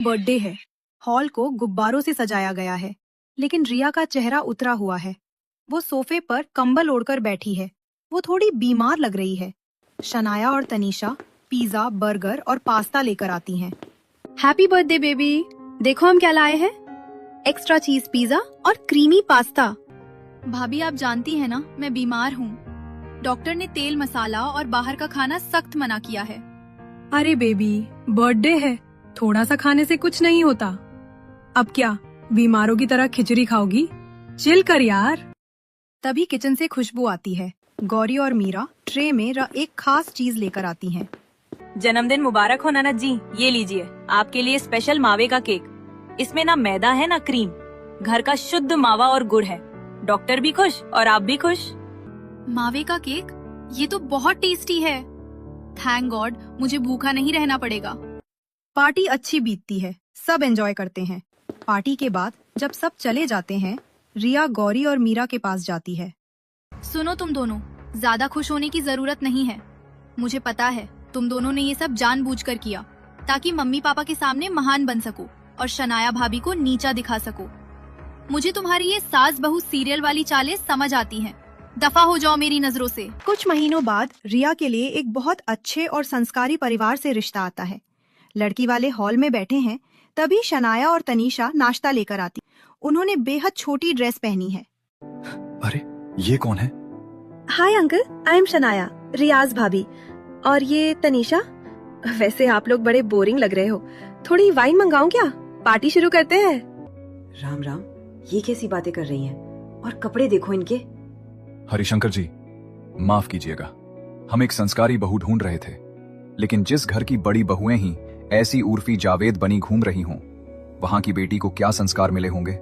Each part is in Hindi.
बर्थडे है। हॉल को गुब्बारों से सजाया गया है, लेकिन रिया का चेहरा उतरा हुआ है। वो सोफे पर कंबल ओढ़कर बैठी है। वो थोड़ी बीमार लग रही है। शनाया और तनीषा पिज्जा, बर्गर और पास्ता लेकर आती हैं। हैप्पी बर्थडे बेबी, देखो हम क्या लाए हैं। एक्स्ट्रा चीज पिज्जा और क्रीमी पास्ता। भाभी आप जानती हैं ना, मैं बीमार हूँ। डॉक्टर ने तेल मसाला और बाहर का खाना सख्त मना किया है। अरे बेबी, बर्थडे है, थोड़ा सा खाने से कुछ नहीं होता। अब क्या बीमारों की तरह खिचड़ी खाओगी? चिल कर यार। तभी किचन से खुशबू आती है। गौरी और मीरा ट्रे में एक खास चीज लेकर आती हैं। जन्मदिन मुबारक हो ननद जी, ये लीजिए आपके लिए स्पेशल मावे का केक। इसमें ना मैदा है ना क्रीम, घर का शुद्ध मावा और गुड़ है। डॉक्टर भी खुश और आप भी खुश। मावे का केक, ये तो बहुत टेस्टी है। थैंक गॉड, मुझे भूखा नहीं रहना पड़ेगा। पार्टी अच्छी बीतती है, सब एंजॉय करते हैं। पार्टी के बाद जब सब चले जाते हैं, रिया गौरी और मीरा के पास जाती है। सुनो तुम दोनों, ज्यादा खुश होने की जरूरत नहीं है। मुझे पता है तुम दोनों ने ये सब जानबूझकर किया, ताकि मम्मी पापा के सामने महान बन सको और शनाया भाभी को नीचा दिखा सको। मुझे तुम्हारी ये सास बहू सीरियल वाली चालें समझ आती हैं। दफा हो जाओ मेरी नजरों से। कुछ महीनों बाद रिया के लिए एक बहुत अच्छे और संस्कारी परिवार से रिश्ता आता है। लड़की वाले हॉल में बैठे हैं, तभी शनाया और तनीषा नाश्ता लेकर आती। उन्होंने बेहद छोटी ड्रेस पहनी है। अरे ये कौन है? Hi uncle, I am Shanaya, Riyaz भाभी। और ये तनीषा। वैसे आप लोग बड़े बोरिंग लग रहे हो, थोड़ी वाइन मंगाऊं क्या? पार्टी शुरू करते हैं। राम राम, ये कैसी बातें कर रही हैं? और कपड़े देखो इनके। हरिशंकर जी, माफ कीजिएगा, हम एक संस्कारी बहू ढूंढ रहे थे, लेकिन जिस घर की बड़ी बहुएं ही ऐसी उर्फी जावेद बनी घूम रही हों, वहां की बेटी को क्या संस्कार मिले होंगे?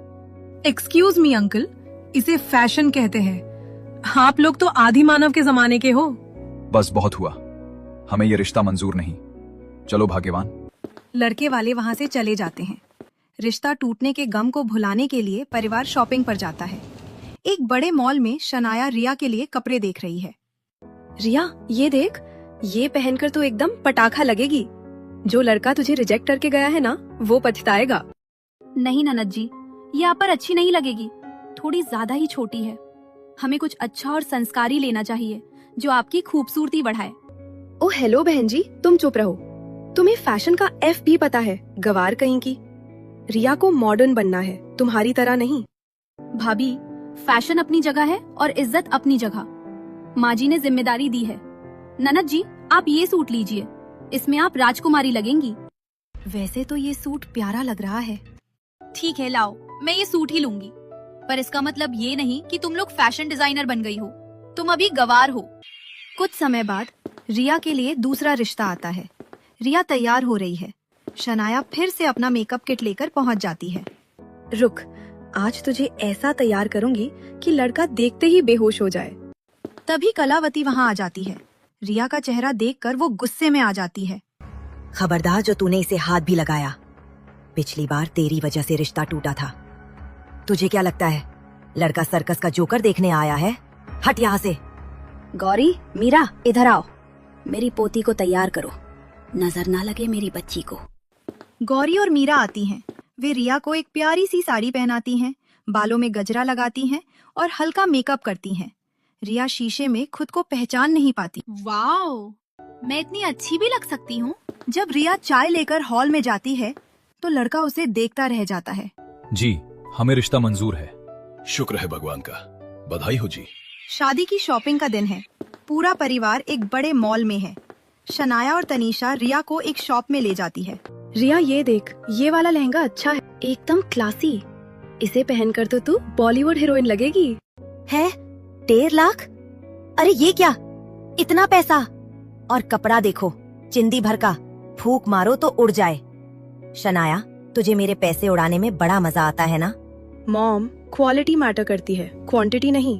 एक्सक्यूज मी अंकल, इसे फैशन कहते हैं। आप लोग तो आदि मानव के जमाने के हो। बस बहुत हुआ, हमें ये रिश्ता मंजूर नहीं। चलो भाग्यवान। लड़के वाले वहाँ से चले जाते हैं। रिश्ता टूटने के गम को भुलाने के लिए परिवार शॉपिंग पर जाता है। एक बड़े मॉल में शनाया रिया के लिए कपड़े देख रही है। रिया, ये देख, ये पहनकर तो एकदम पटाखा लगेगी। जो लड़का तुझे रिजेक्ट करके गया है ना, वो पछताएगा। नहीं ननद जी, ये आप पर अच्छी नहीं लगेगी, थोड़ी ज्यादा ही छोटी है। हमें कुछ अच्छा और संस्कारी लेना चाहिए, जो आपकी खूबसूरती बढ़ाए। ओ हेलो बहन जी, तुम चुप रहो। तुम्हें फैशन का एफ भी पता है, गवार कहीं की। रिया को मॉडर्न बनना है, तुम्हारी तरह नहीं। भाभी, फैशन अपनी जगह है और इज्जत अपनी जगह। माँ जी ने जिम्मेदारी दी है। ननद जी, आप ये सूट लीजिए, इसमें आप राजकुमारी लगेंगी। वैसे तो ये सूट प्यारा लग रहा है। ठीक है, लाओ, मैं ये सूट ही लूंगी। पर इसका मतलब ये नहीं कि तुम लोग फैशन डिजाइनर बन गई हो। तुम अभी गवार हो। कुछ समय बाद रिया के लिए दूसरा रिश्ता आता है। रिया तैयार हो रही है। शनाया फिर से अपना मेकअप किट लेकर पहुंच जाती है। रुक, आज तुझे ऐसा तैयार करूंगी कि लड़का देखते ही बेहोश हो जाए। तभी कलावती वहाँ आ जाती है। रिया का चेहरा देखकर वो गुस्से में आ जाती है। खबरदार जो तूने इसे हाथ भी लगाया। पिछली बार तेरी वजह से रिश्ता टूटा था। तुझे क्या लगता है लड़का सर्कस का जोकर देखने आया है? हट यहाँ से। गौरी, मीरा, इधर आओ। मेरी पोती को तैयार करो, नजर ना लगे मेरी बच्ची को। गौरी और मीरा आती हैं। वे रिया को एक प्यारी सी साड़ी पहनाती हैं, बालों में गजरा लगाती हैं और हल्का मेकअप करती हैं। रिया शीशे में खुद को पहचान नहीं पाती। वाओ, मैं इतनी अच्छी भी लग सकती हूँ। जब रिया चाय लेकर हॉल में जाती है, तो लड़का उसे देखता रह जाता है। जी, हमें रिश्ता मंजूर है। शुक्र है भगवान का, बधाई हो जी। शादी की शॉपिंग का दिन है। पूरा परिवार एक बड़े मॉल में है। शनाया और तनीषा रिया को एक शॉप में ले जाती है। रिया, ये देख, ये वाला लहंगा अच्छा है, एकदम क्लासी। इसे पहनकर तो तू बॉलीवुड हीरोइन लगेगी। है 1.5 लाख? अरे ये क्या, इतना पैसा? और कपड़ा देखो, चिंदी भर का, फूंक मारो तो उड़ जाए। शनाया, तुझे मेरे पैसे उड़ाने में बड़ा मजा आता है ना? मॉम, क्वालिटी मैटर करती है, क्वांटिटी नहीं।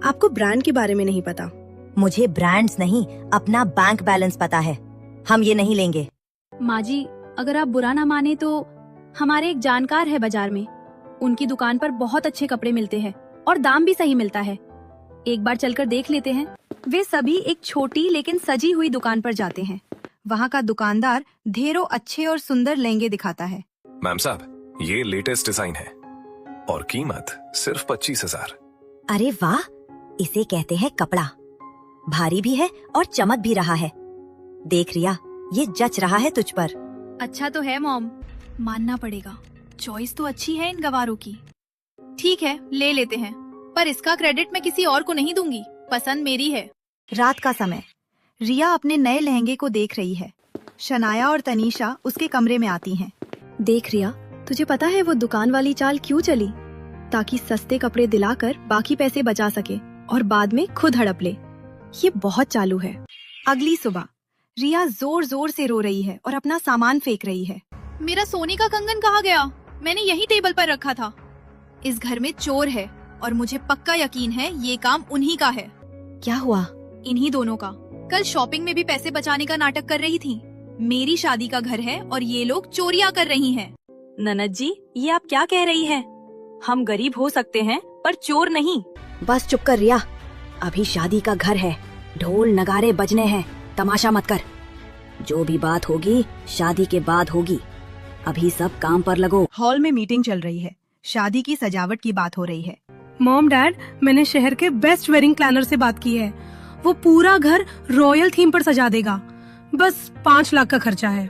आपको ब्रांड के बारे में नहीं पता। मुझे ब्रांड्स नहीं, अपना बैंक बैलेंस पता है। हम ये नहीं लेंगे। माँ जी, अगर आप बुरा ना माने तो हमारे एक जानकार है बाजार में। उनकी दुकान पर बहुत अच्छे कपड़े मिलते हैं और दाम भी सही मिलता है। एक बार चलकर देख लेते हैं। वे सभी एक छोटी लेकिन सजी हुई दुकान पर जाते हैं। वहाँ का दुकानदार ढेरों अच्छे और सुंदर लहंगे दिखाता है। मैम साहब, ये लेटेस्ट डिजाइन है और कीमत सिर्फ 25,000। अरे वाह, इसे कहते हैं कपड़ा। भारी भी है और चमक भी रहा है। देख रिया, ये जच रहा है तुझ पर। अच्छा तो है मॉम, मानना पड़ेगा। चॉइस तो अच्छी है इन गवारों की। ठीक है, ले लेते हैं, पर इसका क्रेडिट मैं किसी और को नहीं दूंगी। पसंद मेरी है। रात का समय, रिया अपने नए लहंगे को देख रही है। शनाया और तनीषा उसके कमरे में आती हैं। देख रिया, तुझे पता है वो दुकान वाली चाल क्यों चली? ताकि सस्ते कपड़े दिलाकर बाकी पैसे बचा सके और बाद में खुद हड़प ले। ये बहुत चालू है। अगली सुबह रिया जोर जोर से रो रही है और अपना सामान फेंक रही है। मेरा सोने का कंगन कहाँ गया? मैंने यही टेबल पर रखा था। इस घर में चोर है और मुझे पक्का यकीन है ये काम उन्हीं का है। क्या हुआ? इन्हीं दोनों का। कल शॉपिंग में भी पैसे बचाने का नाटक कर रही थी। मेरी शादी का घर है और ये लोग चोरियां कर रही हैं। ननद जी, ये आप क्या कह रही हैं? हम गरीब हो सकते हैं पर चोर नहीं। बस चुप कर रिया, अभी शादी का घर है, ढोल नगारे बजने हैं, तमाशा मत कर। जो भी बात होगी शादी के बाद होगी, अभी सब काम पर लगो। हॉल में मीटिंग चल रही है। शादी की सजावट की बात हो रही है। मॉम डैड, मैंने शहर के बेस्ट वेडिंग प्लानर से बात की है। वो पूरा घर रॉयल थीम पर सजा देगा। बस 5 लाख का खर्चा है।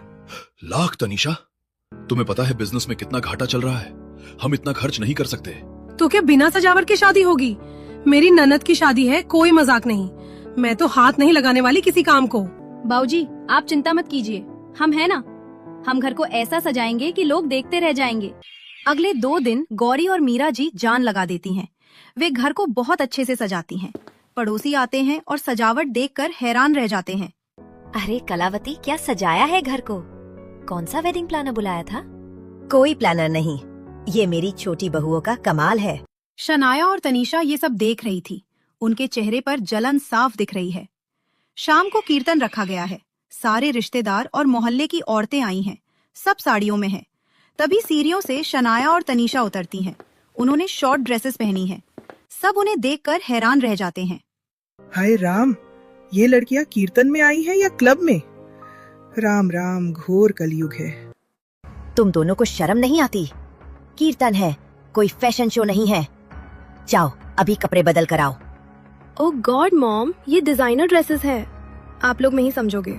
लाख? तनीषा, तुम्हें पता है बिजनेस में कितना घाटा चल रहा है? हम इतना खर्च नहीं कर सकते। तो क्या बिना सजावट की शादी होगी? मेरी ननद की शादी है, कोई मजाक नहीं। मैं तो हाथ नहीं लगाने वाली किसी काम को। बाऊजी, आप चिंता मत कीजिए, हम है ना। हम घर को ऐसा सजाएंगे कि लोग देखते रह जाएंगे। अगले 2 दिन गौरी और मीरा जी जान लगा देती हैं। वे घर को बहुत अच्छे से सजाती हैं। पड़ोसी आते हैं और सजावट देखकर हैरान रह जाते हैं। अरे कलावती, क्या सजाया है घर को? कौन सा वेडिंग प्लानर बुलाया था? कोई प्लानर नहीं, ये मेरी छोटी बहुओं का कमाल है। शनाया और तनीषा ये सब देख रही थी। उनके चेहरे पर जलन साफ दिख रही है। शाम को कीर्तन रखा गया है। सारे रिश्तेदार और मोहल्ले की औरतें आई हैं। सब साड़ियों में हैं। तभी सीढ़ियों से शनाया और तनीषा उतरती हैं। उन्होंने शॉर्ट ड्रेसेस पहनी हैं। सब उन्हें देखकर हैरान रह जाते हैं। हाय राम, ये लड़कियां कीर्तन में आई हैं या क्लब में? राम राम, घोर कलयुग है। तुम दोनों को शर्म नहीं आती? कीर्तन है, कोई फैशन शो नहीं है। जाओ अभी कपड़े बदल कर आओ। ओह गॉड मॉम, ये डिजाइनर ड्रेसेस हैं। आप लोग नहीं समझोगे।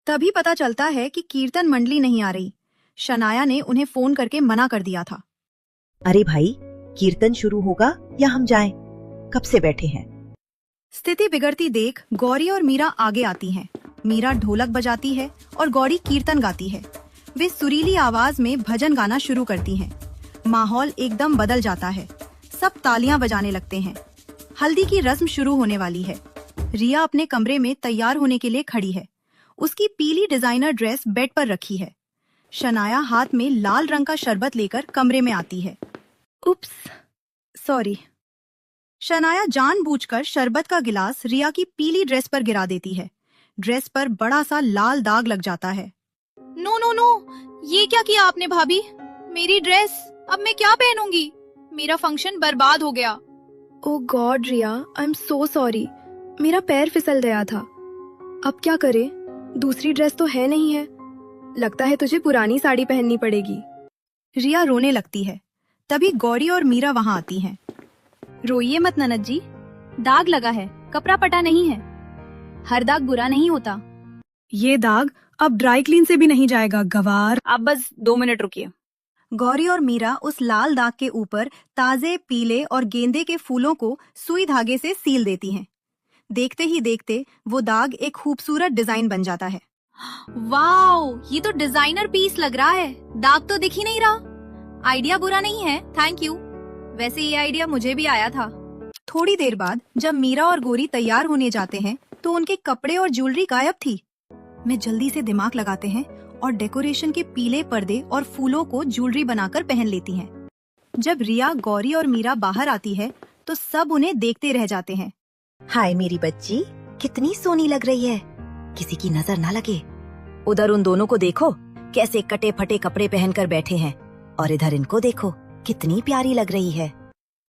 तभी पता चलता है कि कीर्तन मंडली नहीं आ रही। शनाया ने उन्हें फोन करके मना कर दिया था। अरे भाई, कीर्तन शुरू होगा या हम जाएं? कब से बैठे हैं? स्थिति बिगड़ती देख गौरी और मीरा आगे आती हैं। मीरा ढोलक बजाती है और गौरी कीर्तन गाती है। वे सुरीली आवाज में भजन गाना शुरू करती हैं। माहौल एकदम बदल जाता है। सब तालियां बजाने लगते हैं। हल्दी की रस्म शुरू होने वाली है। रिया अपने कमरे में तैयार होने के लिए खड़ी है। उसकी पीली डिजाइनर ड्रेस बेड पर रखी है। शनाया हाथ में लाल रंग का शरबत लेकर कमरे में आती है। उप्स, सॉरी। शनाया जानबूझकर शरबत का गिलास रिया की पीली ड्रेस पर गिरा देती है। ड्रेस पर बड़ा सा लाल दाग लग जाता है। नो नो नो, ये क्या किया आपने भाभी? मेरी ड्रेस अब मैं क्या पहनूंगी? मेरा फंक्शन बर्बाद हो गया। Oh God Riya, I am so sorry. मेरा पैर फिसल गया था। अब क्या करें? दूसरी ड्रेस तो है नहीं है। लगता है तुझे पुरानी साड़ी पहननी पड़ेगी। रिया रोने लगती है। तभी गौरी और मीरा वहाँ आती हैं। रोइए मत ननद जी, दाग लगा है, कपड़ा पटा नहीं है। हर दाग बुरा नहीं होता। ये दाग अब ड्राई क्लीन से भी नहीं जाएगा, गवार। आप बस 2 मिनट रुकिए। गौरी और मीरा उस लाल दाग के ऊपर ताजे पीले और गेंदे के फूलों को सुई धागे से सील देती हैं। देखते ही देखते वो दाग एक खूबसूरत डिजाइन बन जाता है। वाओ, ये तो डिजाइनर पीस लग रहा है। दाग तो दिख ही नहीं रहा। आइडिया बुरा नहीं है, थैंक यू। वैसे ये आइडिया मुझे भी आया था। थोड़ी देर बाद जब मीरा और गौरी तैयार होने जाते हैं तो उनके कपड़े और ज्वेलरी गायब थी। वे जल्दी से दिमाग लगाते हैं और डेकोरेशन के पीले पर्दे और फूलों को ज्वेलरी बनाकर पहन लेती हैं। जब रिया, गौरी और मीरा बाहर आती है तो सब उन्हें देखते रह जाते हैं। हाय मेरी बच्ची, कितनी सोनी लग रही है, किसी की नजर ना लगे। उधर उन दोनों को देखो, कैसे कटे फटे कपड़े पहनकर बैठे हैं, और इधर इनको देखो, कितनी प्यारी लग रही है।